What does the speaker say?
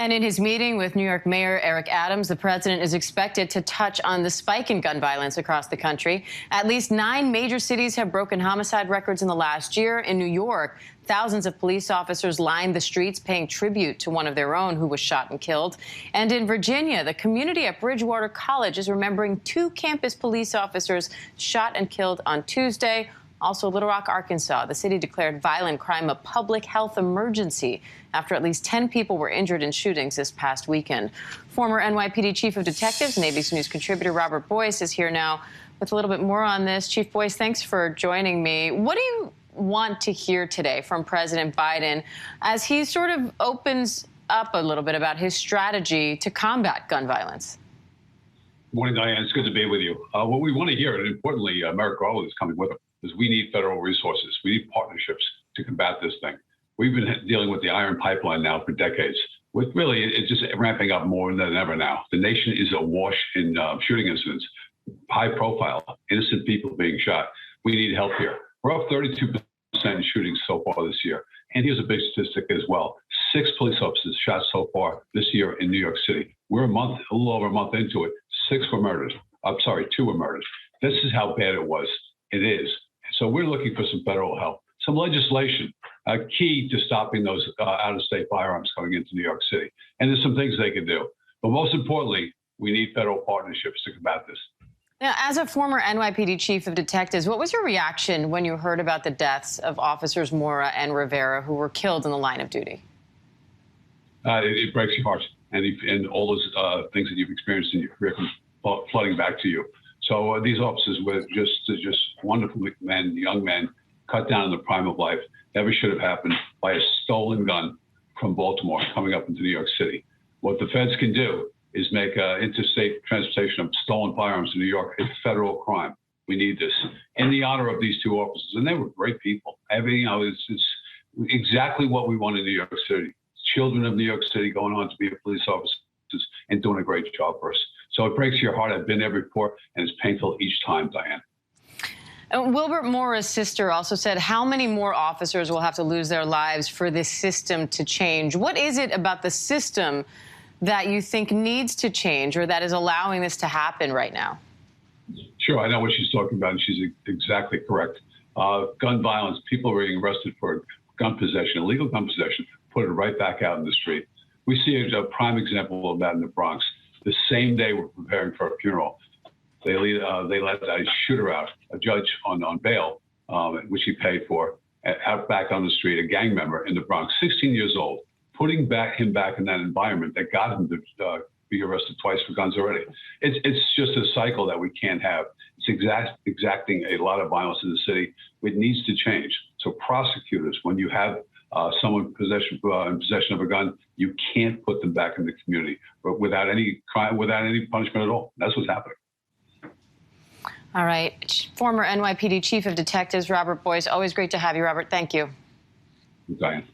And in his meeting with New York Mayor Eric Adams, the president is expected to touch on the spike in gun violence across the country. At least 9 major cities have broken homicide records in the last year. In New York, thousands of police officers lined the streets paying tribute to one of their own who was shot and killed. And in Virginia, the community at Bridgewater College is remembering 2 campus police officers shot and killed on Tuesday. Also, Little Rock, Arkansas, the city declared violent crime a public health emergency after at least 10 people were injured in shootings this past weekend. Former NYPD Chief of Detectives and ABC News contributor Robert Boyce is here now with a little bit more on this. Chief Boyce, thanks for joining me. What do you want to hear today from President Biden as he sort of opens up a little bit about his strategy to combat gun violence? Morning, Diane. It's good to be with you. What we want to hear, and importantly, Merrick Garland is coming with him, is we need federal resources. We need partnerships to combat this thing. We've been dealing with the iron pipeline now for decades. With really, it's just ramping up more than ever now. The nation is awash in shooting incidents, high profile, innocent people being shot. We need help here. We're up 32% in shootings so far this year. And here's a big statistic as well. 6 police officers shot so far this year in New York City. We're a little over a month into it. 6 were murdered. I'm sorry, 2 were murdered. This is how bad it was. It is. So we're looking for some federal help, some legislation, key to stopping those out-of-state firearms coming into New York City. And there's some things they can do. But most importantly, we need federal partnerships to combat this. Now, as a former NYPD Chief of Detectives, what was your reaction when you heard about the deaths of officers Mora and Rivera who were killed in the line of duty? It breaks your heart. And all those things that you've experienced in your career come flooding back to you. So these officers were just wonderful men, young men, cut down in the prime of life. Never should have happened by a stolen gun from Baltimore coming up into New York City. What the feds can do is make interstate transportation of stolen firearms in New York a federal crime. We need this. In the honor of these 2 officers, and they were great people. It's exactly what we want in New York City. Children of New York City going on to be police officers and doing a great job for us. So it breaks your heart. I've been there before, and it's painful each time, Diane. Wilbert Mora's sister also said how many more officers will have to lose their lives for this system to change. What is it about the system that you think needs to change or that is allowing this to happen right now? Sure, I know what she's talking about, and she's exactly correct. Gun violence, people are being arrested for gun possession, illegal gun possession, put it right back out in the street. We see a prime example of that in the Bronx. The same day we're preparing for a funeral, they let a shooter out, a judge on bail, which he paid for, out back on the street, a gang member in the Bronx, 16 years old, putting him back in that environment that got him to be arrested twice for guns already. It's just a cycle that we can't have. It's exacting a lot of violence in the city. It needs to change. So prosecutors, when you have someone in possession of a gun, you can't put them back in the community without any crime, without any punishment at all. That's what's happening. All right. Former NYPD Chief of Detectives Robert Boyce. Always great to have you, Robert. Thank you. Diane.